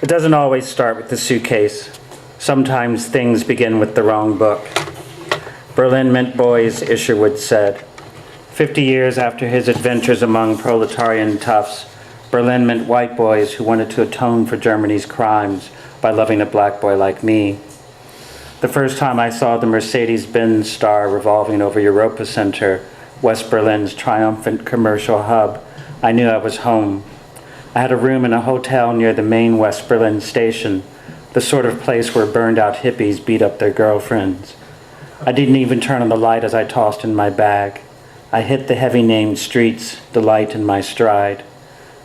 It doesn't always start with the suitcase. Sometimes things begin with the wrong book. Berlin meant boys, Isherwood said. 50 years after his adventures among proletarian toughs, Berlin meant white boys who wanted to atone for Germany's crimes by loving a black boy like me. The first time I saw the Mercedes-Benz star revolving over Europa Center, West Berlin's triumphant commercial hub, I knew I was home. I had a room in a hotel near the main West Berlin station, the sort of place where burned-out hippies beat up their girlfriends. I didn't even turn on the light as I tossed in my bag. I hit the heavy-named streets, delight in my stride.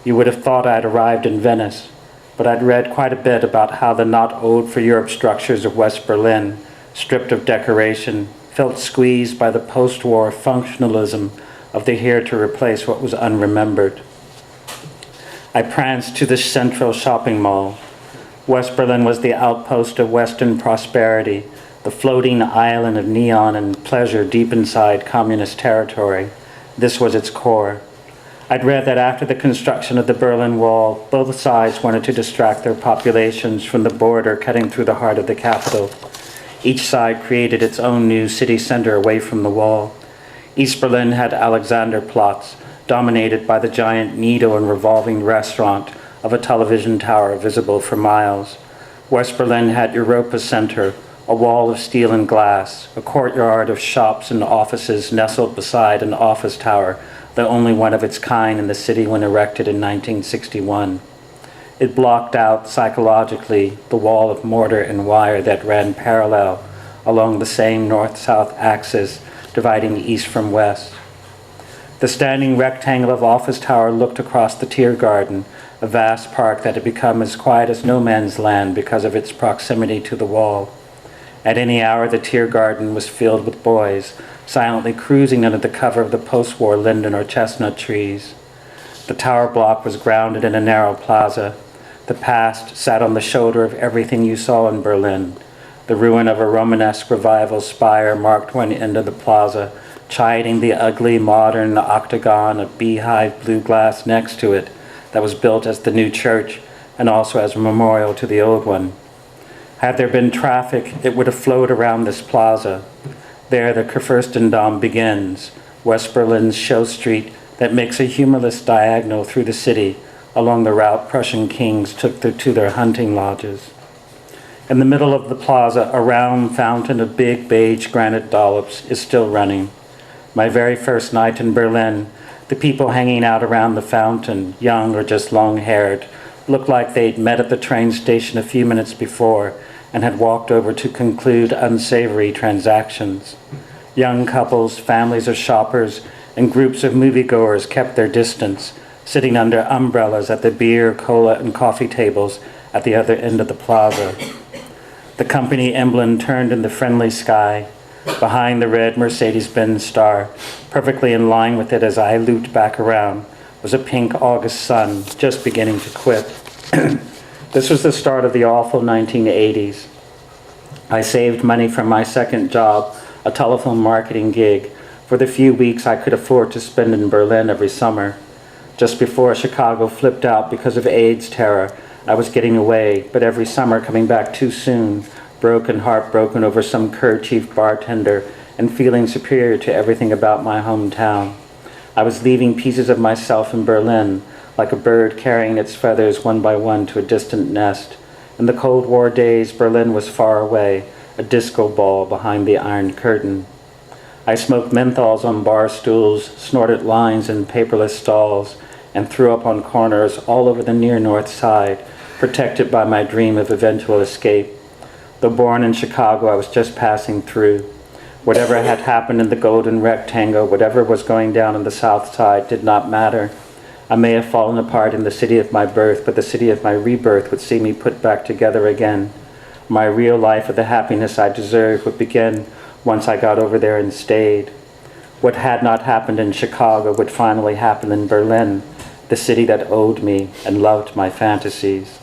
You would have thought I'd arrived in Venice, but I'd read quite a bit about how the not old for Europe structures of West Berlin, stripped of decoration, felt squeezed by the post-war functionalism of the here to replace what was unremembered. I pranced to the central shopping mall. West Berlin was the outpost of Western prosperity, the floating island of neon and pleasure deep inside communist territory. This was its core. I'd read that after the construction of the Berlin Wall, both sides wanted to distract their populations from the border cutting through the heart of the capital. Each side created its own new city center away from the wall. East Berlin had Alexanderplatz, dominated by the giant needle and revolving restaurant of a television tower visible for miles. West Berlin had Europa Center, a wall of steel and glass, a courtyard of shops and offices nestled beside an office tower, the only one of its kind in the city when erected in 1961. It blocked out, psychologically, the wall of mortar and wire that ran parallel along the same north-south axis, dividing east from west. The standing rectangle of office tower looked across the Tiergarten, a vast park that had become as quiet as no man's land because of its proximity to the wall. At any hour, the Tiergarten was filled with boys, silently cruising under the cover of the post-war linden or chestnut trees. The tower block was grounded in a narrow plaza. The past sat on the shoulder of everything you saw in Berlin. The ruin of a Romanesque revival spire marked one end of the plaza, chiding the ugly modern octagon of beehive blue glass next to it that was built as the new church and also as a memorial to the old one. Had there been traffic, it would have flowed around this plaza. There the Kurfürstendamm begins, West Berlin's show street that makes a humorless diagonal through the city along the route Prussian kings took to their hunting lodges. In the middle of the plaza, a round fountain of big beige granite dollops is still running. My very first night in Berlin, the people hanging out around the fountain, young or just long-haired, looked like they'd met at the train station a few minutes before and had walked over to conclude unsavory transactions. Young couples, families of shoppers, and groups of moviegoers kept their distance, sitting under umbrellas at the beer, cola, and coffee tables at the other end of the plaza. The company emblem turned in the friendly sky. Behind the red Mercedes-Benz star, perfectly in line with it as I looped back around, was a pink August sun just beginning to quit. This was the start of the awful 1980s. I saved money from my second job, a telephone marketing gig, for the few weeks I could afford to spend in Berlin every summer. Just before Chicago flipped out because of AIDS terror, I was getting away, but every summer coming back too soon, broken, heartbroken over some kerchief bartender and feeling superior to everything about my hometown. I was leaving pieces of myself in Berlin, like a bird carrying its feathers one by one to a distant nest. In the Cold War days, Berlin was far away, a disco ball behind the Iron Curtain. I smoked menthols on bar stools, snorted lines in paperless stalls, and threw up on corners all over the near North Side, protected by my dream of eventual escape. Though born in Chicago, I was just passing through. Whatever had happened in the Golden Rectangle, whatever was going down on the South Side, did not matter. I may have fallen apart in the city of my birth, but the city of my rebirth would see me put back together again. My real life of the happiness I deserved would begin once I got over there and stayed. What had not happened in Chicago would finally happen in Berlin, the city that owed me and loved my fantasies.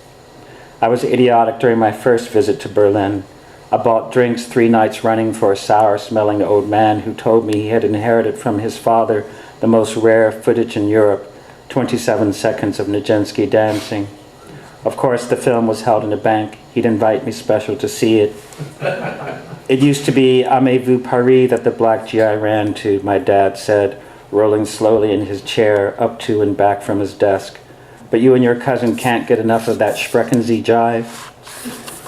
I was idiotic during my first visit to Berlin. I bought drinks 3 nights running for a sour-smelling old man who told me he had inherited from his father the most rare footage in Europe, 27 seconds of Nijinsky dancing. Of course, the film was held in a bank. He'd invite me special to see it. It used to be Aimez-vous Paris that the black GI ran to, my dad said, rolling slowly in his chair up to and back from his desk. But you and your cousin can't get enough of that Sprechen Sie jive.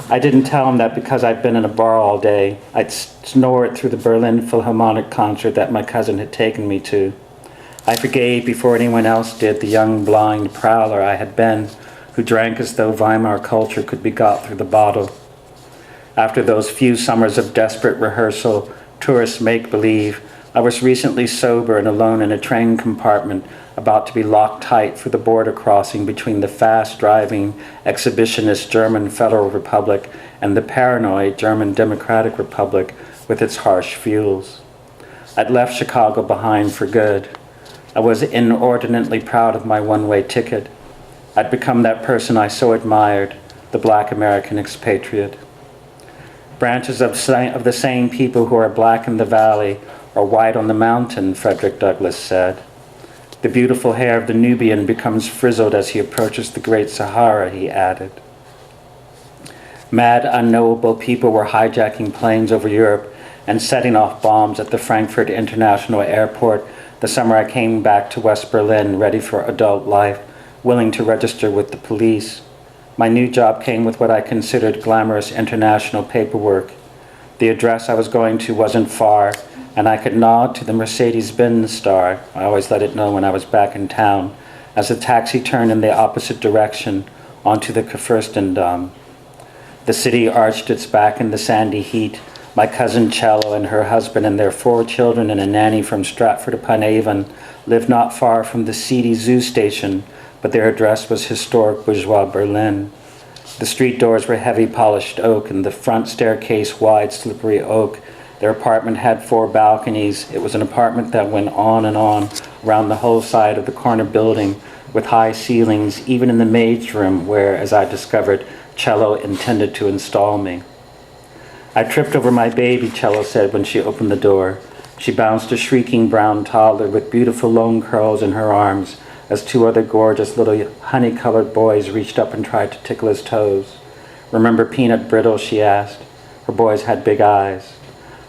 I didn't tell him that because I'd been in a bar all day. I'd snore it through the Berlin Philharmonic concert that my cousin had taken me to. I forgave before anyone else did the young blind prowler I had been, who drank as though Weimar culture could be got through the bottle. After those few summers of desperate rehearsal, tourist make-believe, I was recently sober and alone in a train compartment, about to be locked tight for the border crossing between the fast-driving, exhibitionist German Federal Republic and the paranoid German Democratic Republic with its harsh fuels. I'd left Chicago behind for good. I was inordinately proud of my one-way ticket. I'd become that person I so admired, the black American expatriate. Branches of the same people who are black in the valley are white on the mountain, Frederick Douglass said. The beautiful hair of the Nubian becomes frizzled as he approaches the Great Sahara, he added. Mad, unknowable people were hijacking planes over Europe and setting off bombs at the Frankfurt International Airport the summer I came back to West Berlin, ready for adult life, willing to register with the police. My new job came with what I considered glamorous international paperwork. The address I was going to wasn't far, and I could nod to the Mercedes-Benz star, I always let it know when I was back in town, as the taxi turned in the opposite direction onto the Kurfürstendamm. The city arched its back in the sandy heat. My cousin Cello and her husband and their 4 children and a nanny from Stratford-upon-Avon lived not far from the seedy zoo station, but their address was historic bourgeois Berlin. The street doors were heavy polished oak and the front staircase wide slippery oak. Their apartment had 4 balconies. It was an apartment that went on and on around the whole side of the corner building with high ceilings, even in the maid's room where, as I discovered, Cello intended to install me. I tripped over my baby, Cello said when she opened the door. She bounced a shrieking brown toddler with beautiful long curls in her arms as 2 other gorgeous little honey-colored boys reached up and tried to tickle his toes. Remember peanut brittle, she asked. Her boys had big eyes.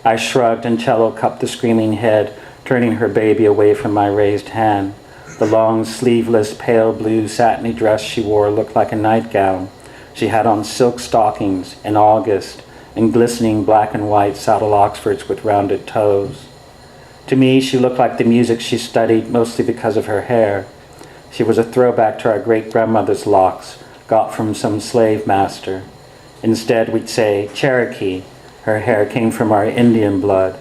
I shrugged and Cello cupped the screaming head, turning her baby away from my raised hand. The long, sleeveless, pale blue satiny dress she wore looked like a nightgown. She had on silk stockings in August and glistening black and white saddle Oxfords with rounded toes. To me, she looked like the music she studied, mostly because of her hair. She was a throwback to our great-grandmother's locks, got from some slave master. Instead, we'd say Cherokee. Her hair came from our Indian blood.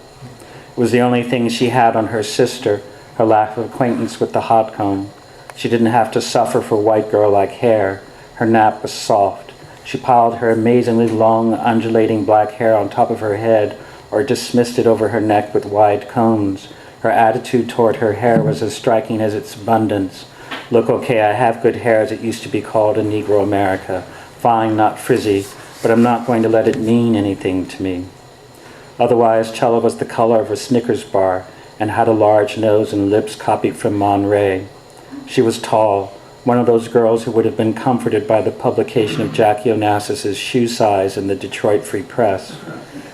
It was the only thing she had on her sister, her lack of acquaintance with the hot comb. She didn't have to suffer for white girl-like hair. Her nap was soft. She piled her amazingly long, undulating black hair on top of her head or dismissed it over her neck with wide combs. Her attitude toward her hair was as striking as its abundance. Look, okay, I have good hair, as it used to be called in Negro America. Fine, not frizzy, but I'm not going to let it mean anything to me. Otherwise, Cello was the color of a Snickers bar and had a large nose and lips copied from Monterey. She was tall, one of those girls who would have been comforted by the publication of Jackie Onassis's Shoe Size in the Detroit Free Press.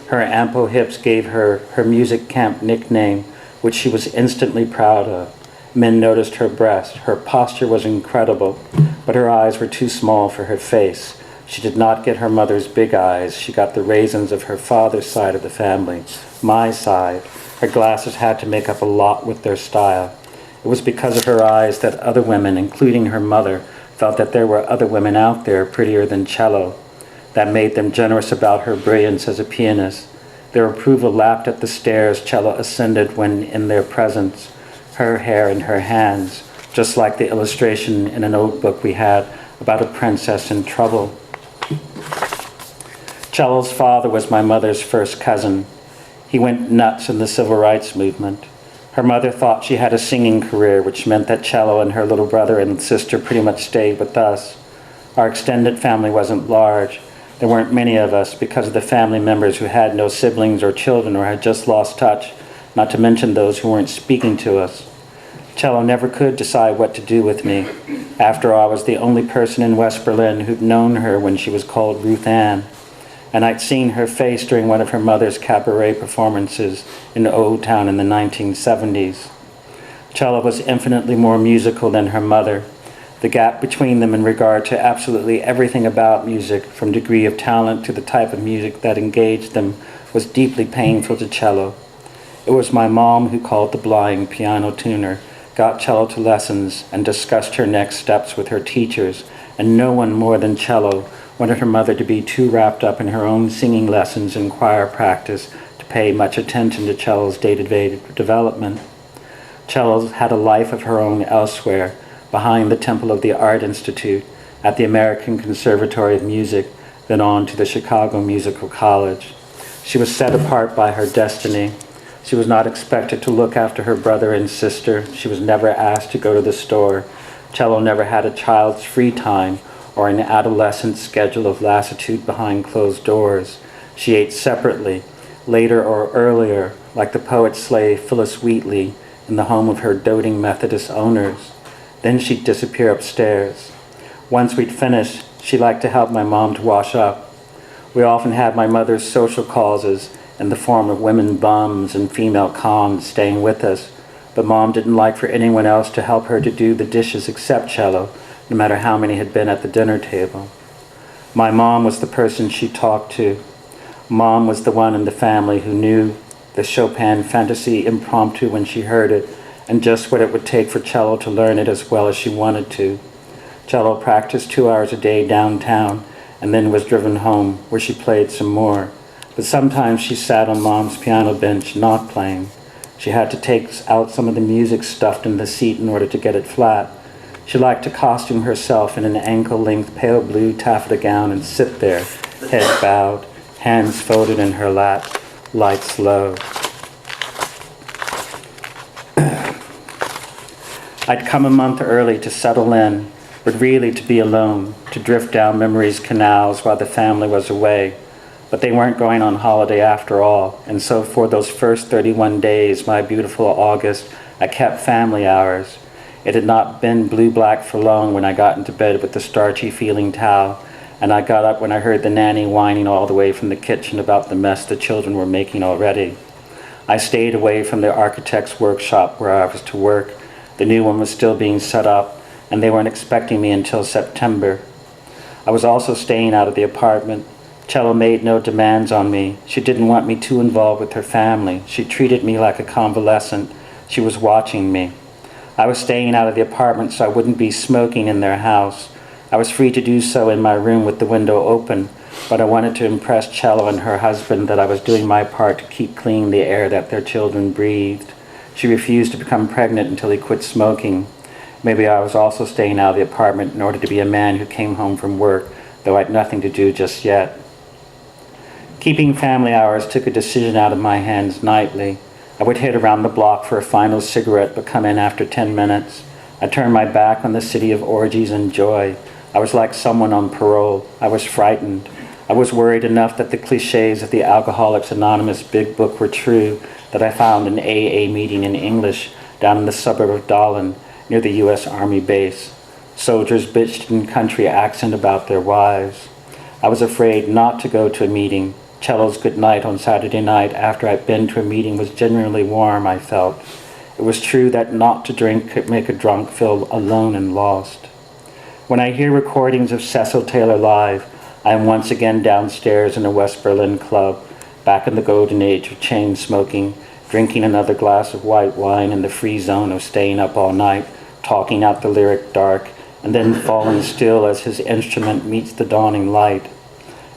Her ample hips gave her her music camp nickname, which she was instantly proud of. Men noticed her breast. Her posture was incredible, but her eyes were too small for her face. She did not get her mother's big eyes. She got the raisins of her father's side of the family, my side. Her glasses had to make up a lot with their style. It was because of her eyes that other women, including her mother, felt that there were other women out there prettier than Cello. That made them generous about her brilliance as a pianist. Their approval lapped at the stairs Cello ascended when in their presence, her hair in her hands, just like the illustration in an old book we had about a princess in trouble. Cello's father was my mother's first cousin. He went nuts in the civil rights movement. Her mother thought she had a singing career, which meant that Cello and her little brother and sister pretty much stayed with us. Our extended family wasn't large. There weren't many of us because of the family members who had no siblings or children or had just lost touch, not to mention those who weren't speaking to us. Cello never could decide what to do with me. After all, I was the only person in West Berlin who'd known her when she was called Ruth Ann, and I'd seen her face during one of her mother's cabaret performances in Old Town in the 1970s. Cello was infinitely more musical than her mother. The gap between them in regard to absolutely everything about music, from degree of talent to the type of music that engaged them, was deeply painful to Cello. It was my mom who called the blind piano tuner, got Cello to lessons, and discussed her next steps with her teachers, and no one more than Cello wanted her mother to be too wrapped up in her own singing lessons and choir practice to pay much attention to Cello's day-to-day development. Cello had a life of her own elsewhere, behind the Temple of the Art Institute, at the American Conservatory of Music, then on to the Chicago Musical College. She was set apart by her destiny. She was not expected to look after her brother and sister. She was never asked to go to the store. Cello never had a child's free time or an adolescent schedule of lassitude behind closed doors. She ate separately, later or earlier, like the poet slave Phyllis Wheatley in the home of her doting Methodist owners. Then she'd disappear upstairs. Once we'd finished, she liked to help my mom to wash up. We often had my mother's social causes in the form of women bums and female cons staying with us, but Mom didn't like for anyone else to help her to do the dishes except Cello, no matter how many had been at the dinner table. My mom was the person she talked to. Mom was the one in the family who knew the Chopin Fantasy Impromptu when she heard it, and just what it would take for Cello to learn it as well as she wanted to. Cello practiced 2 hours a day downtown, and then was driven home, where she played some more. But sometimes she sat on Mom's piano bench not playing. She had to take out some of the music stuffed in the seat in order to get it flat. She liked to costume herself in an ankle-length pale blue taffeta gown and sit there, head bowed, hands folded in her lap, lights low. I'd come a month early to settle in, but really to be alone, to drift down memory's canals while the family was away. But they weren't going on holiday after all, and so for those first 31 days, my beautiful August, I kept family hours. It had not been blue-black for long when I got into bed with the starchy feeling towel, and I got up when I heard the nanny whining all the way from the kitchen about the mess the children were making already. I stayed away from the architect's workshop where I was to work. The new one was still being set up, and they weren't expecting me until September. I was also staying out of the apartment. Cello made no demands on me. She didn't want me too involved with her family. She treated me like a convalescent. She was watching me. I was staying out of the apartment so I wouldn't be smoking in their house. I was free to do so in my room with the window open, but I wanted to impress Cello and her husband that I was doing my part to keep clean the air that their children breathed. She refused to become pregnant until he quit smoking. Maybe I was also staying out of the apartment in order to be a man who came home from work, though I had nothing to do just yet. Keeping family hours took a decision out of my hands nightly. I would hit around the block for a final cigarette, but come in after 10 minutes. I turned my back on the city of orgies and joy. I was like someone on parole. I was frightened. I was worried enough that the cliches of the Alcoholics Anonymous big book were true, that I found an AA meeting in English down in the suburb of Dahlen, near the U.S. Army base. Soldiers bitched in country accent about their wives. I was afraid not to go to a meeting. Cello's good night on Saturday night after I'd been to a meeting was genuinely warm, I felt. It was true that not to drink could make a drunk feel alone and lost. When I hear recordings of Cecil Taylor live, I am once again downstairs in a West Berlin club, back in the golden age of chain smoking, drinking another glass of white wine in the free zone of staying up all night, talking out the lyric dark, and then falling still as his instrument meets the dawning light.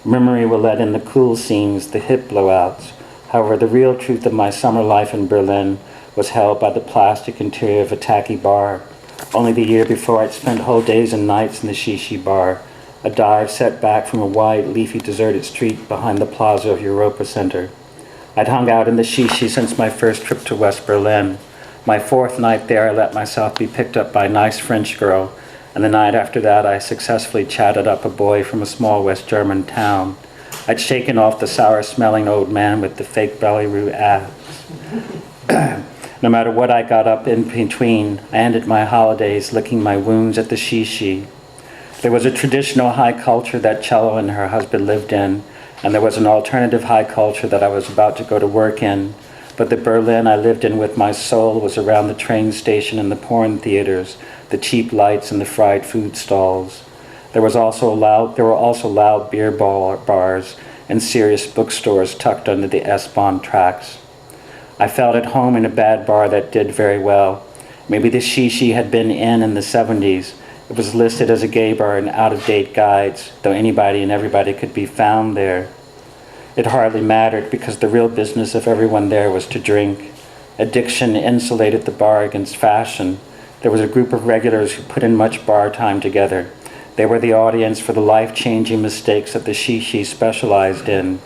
Memory will let in the cool scenes, the hip blowouts. However, the real truth of my summer life in Berlin was held by the plastic interior of a tacky bar. Only the year before, I'd spent whole days and nights in the Shishi bar, a dive set back from a wide, leafy, deserted street behind the plaza of Europa Center. I'd hung out in the Shishi since my first trip to West Berlin. My fourth night there, I let myself be picked up by a nice French girl, and the night after that, I successfully chatted up a boy from a small West German town. I'd shaken off the sour-smelling old man with the fake belly root abs. No matter what I got up in between, I ended my holidays licking my wounds at the shishi. There was a traditional high culture that Cello and her husband lived in, and there was an alternative high culture that I was about to go to work in. But the Berlin I lived in with my soul was around the train station and the porn theaters, the cheap lights and the fried food stalls. There were also loud beer bars and serious bookstores tucked under the S-Bahn tracks. I felt at home in a bad bar that did very well. Maybe the shishi had been in the 70s. It was listed as a gay bar in out-of-date guides, though anybody and everybody could be found there. It hardly mattered because the real business of everyone there was to drink. Addiction insulated the bar against fashion. There was a group of regulars who put in much bar time together. They were the audience for the life-changing mistakes that the shishi specialized in.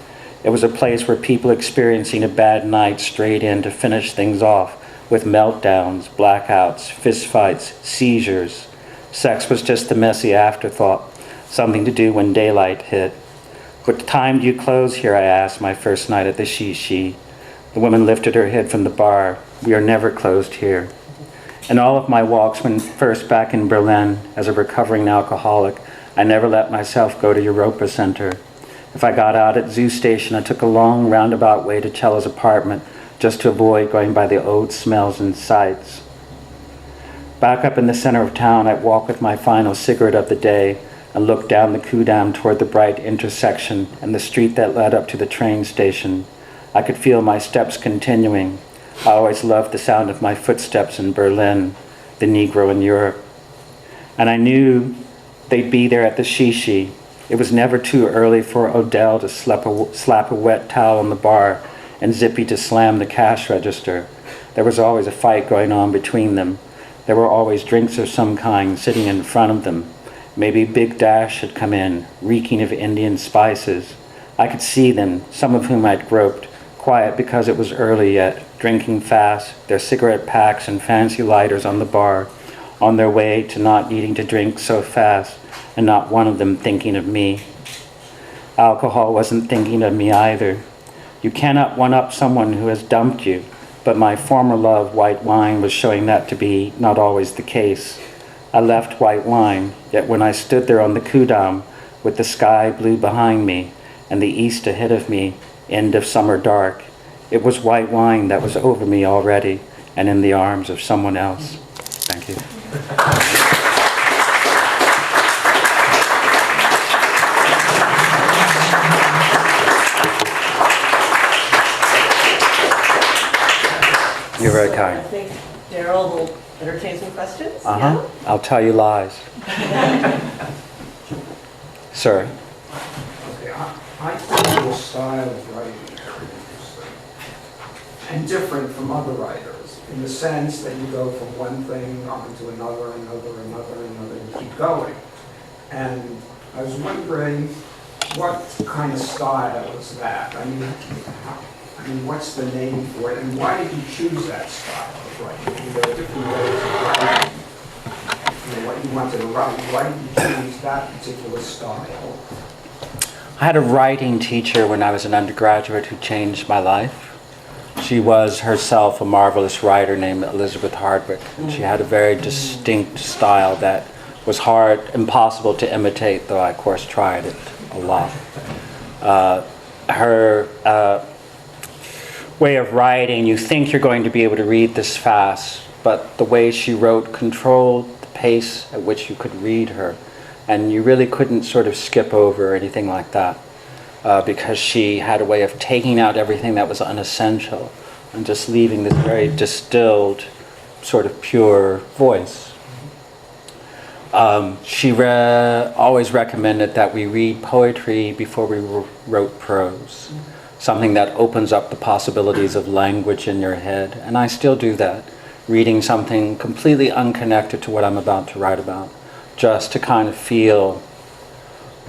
It was a place where people experiencing a bad night strayed in to finish things off with meltdowns, blackouts, fistfights, seizures. Sex was just a messy afterthought, something to do when daylight hit. "What time do you close here?" I asked my first night at the shishi. The woman lifted her head from the bar. "We are never closed here." In all of my walks when first back in Berlin as a recovering alcoholic, I never let myself go to Europa Center. If I got out at Zoo Station, I took a long roundabout way to Cello's apartment just to avoid going by the old smells and sights. Back up in the center of town, I'd walk with my final cigarette of the day and look down the Kudamm toward the bright intersection and the street that led up to the train station. I could feel my steps continuing. I always loved the sound of my footsteps in Berlin, the Negro in Europe. And I knew they'd be there at the shishi. It was never too early for Odell to slap a wet towel on the bar and Zippy to slam the cash register. There was always a fight going on between them. There were always drinks of some kind sitting in front of them. Maybe Big Dash had come in, reeking of Indian spices. I could see them, some of whom I'd groped, quiet because it was early yet, drinking fast, their cigarette packs and fancy lighters on the bar, on their way to not needing to drink so fast, and not one of them thinking of me. Alcohol wasn't thinking of me either. You cannot one-up someone who has dumped you, but my former love, white wine, was showing that to be not always the case. I left white wine, yet when I stood there on the Kudamm, with the sky blue behind me and the east ahead of me, end of summer dark, it was white wine that was over me already and in the arms of someone else. Thank you. You're very kind. I think Darryl will entertain some questions. Yeah? I'll tell you lies. Sir. Okay, I think your style of writing is very interesting and different from other writers in the sense that you go from one thing on to another, and keep going. And I was wondering what kind of style is that? I mean, what's the name for it, and why did you choose that style of writing? I mean, there are different ways of writing. What you wanted to write. Why did you choose that particular style? I had a writing teacher when I was an undergraduate who changed my life. She was herself a marvelous writer named Elizabeth Hardwick, and she had a very distinct style that was impossible to imitate, though I, of course, tried it a lot. Her way of writing, you think you're going to be able to read this fast, but the way she wrote controlled the pace at which you could read her, and you really couldn't sort of skip over or anything like that, because she had a way of taking out everything that was unessential and just leaving this very distilled, sort of pure voice. She always recommended that we read poetry before we wrote prose, something that opens up the possibilities of language in your head, and I still do that, reading something completely unconnected to what I'm about to write about, just to kind of feel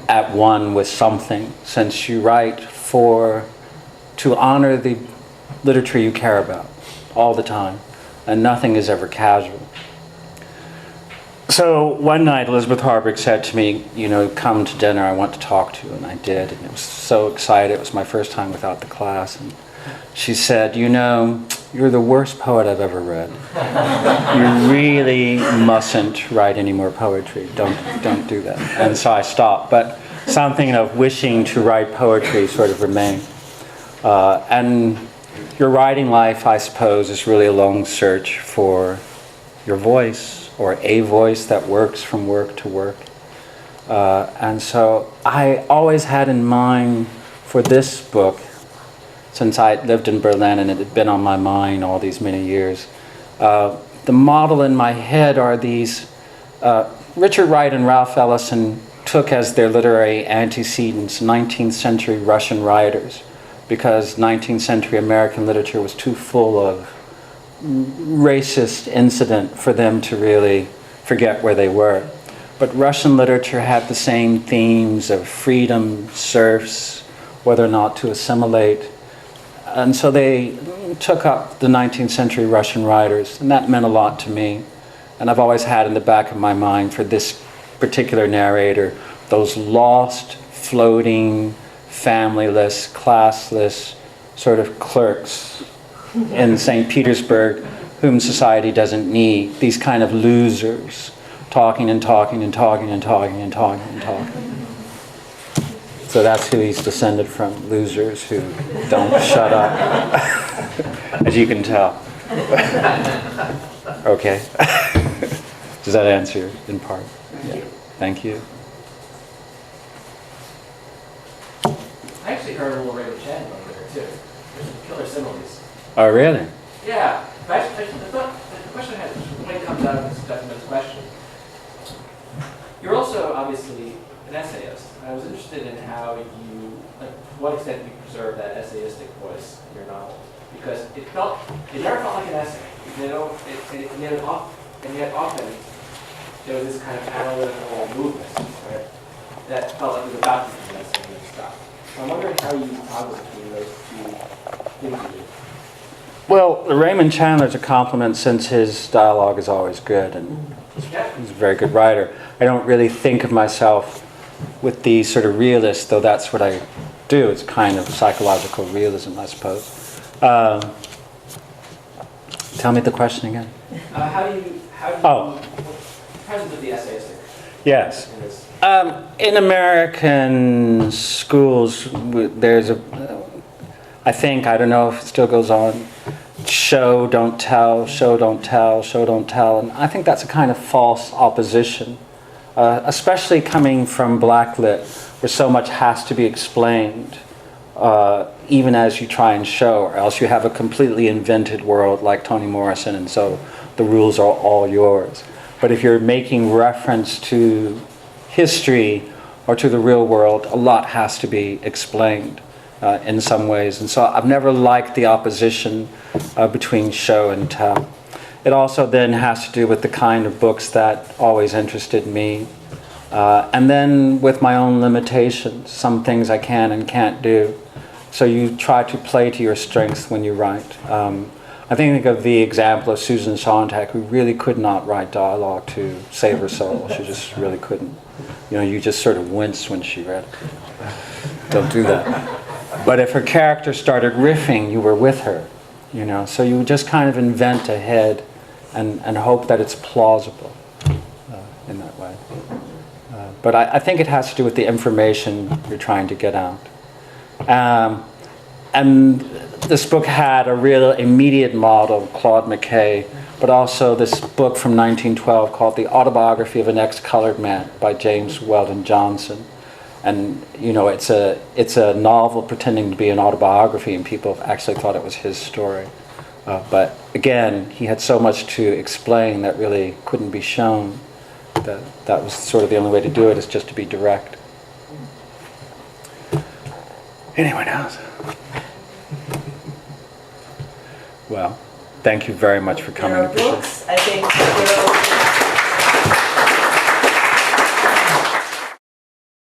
at one with something, since you write to honor the literature you care about all the time, and nothing is ever casual. So one night Elizabeth Hardwick said to me, come to dinner, I want to talk to you, and I did, and it was so excited. It was my first time without the class, and she said, you're you're the worst poet I've ever read. You really mustn't write any more poetry. Don't do that. And so I stopped. But something of wishing to write poetry sort of remained. And your writing life, I suppose, is really a long search for your voice, or a voice that works from work to work. And so I always had in mind for this book, since I lived in Berlin and it had been on my mind all these many years, the model in my head are these, Richard Wright and Ralph Ellison took as their literary antecedents 19th century Russian writers, because 19th century American literature was too full of racist incident for them to really forget where they were. But Russian literature had the same themes of freedom, serfs, whether or not to assimilate. And so they took up the 19th century Russian writers, and that meant a lot to me. And I've always had in the back of my mind for this particular narrator, those lost, floating, familyless, classless sort of clerks in St. Petersburg whom society doesn't need, these kind of losers, talking and talking and talking and talking and talking and talking. So that's who he's descended from, losers who don't shut up, as you can tell. Okay. Does that answer in part? Yeah. Thank you. I actually heard a little Raymond Chandler over there too. There's some killer similes. Oh, really? Yeah. But I thought the question I had when it comes out of this definite question. You're also obviously an essayist. I was interested in how you, like, to what extent you preserve that essayistic voice in your novel, because it never felt like an essay. And yet often there was this kind of analytical movement, right, that felt like it was about to be an essay and then stopped. So I'm wondering how you toggle between those two things you do. Well, Raymond Chandler's a compliment, since his dialogue is always good, and he's a very good writer. I don't really think of myself with the sort of realist, though that's what I do. It's kind of psychological realism, I suppose. Tell me the question again. How do you presence of the essayistic? Yes. In this? In American schools, there's I think, I don't know if it still goes on, show, don't tell, show, don't tell, show, don't tell. And I think that's a kind of false opposition, especially coming from blacklit, where so much has to be explained, even as you try and show, or else you have a completely invented world like Toni Morrison, and so the rules are all yours. But if you're making reference to history or to the real world, a lot has to be explained in some ways. And so I've never liked the opposition between show and tell. It also then has to do with the kind of books that always interested me. And then with my own limitations, some things I can and can't do. So you try to play to your strengths when you write. I think of the example of Susan Sontag, who really could not write dialogue to save her soul. She just really couldn't. You know, you just sort of wince when she read it. Don't do that. But if her character started riffing, you were with her. You know, so you just kind of invent ahead and hope that it's plausible in that way. But I think it has to do with the information you're trying to get out. And this book had a real immediate model, Claude McKay, but also this book from 1912 called The Autobiography of an Ex-Colored Man by James Weldon Johnson. And, you know, it's a novel pretending to be an autobiography, and people have actually thought it was his story. But again, he had so much to explain that really couldn't be shown. That was sort of the only way to do it, is just to be direct. Anyone else? Well, thank you very much for coming. There are books, I think,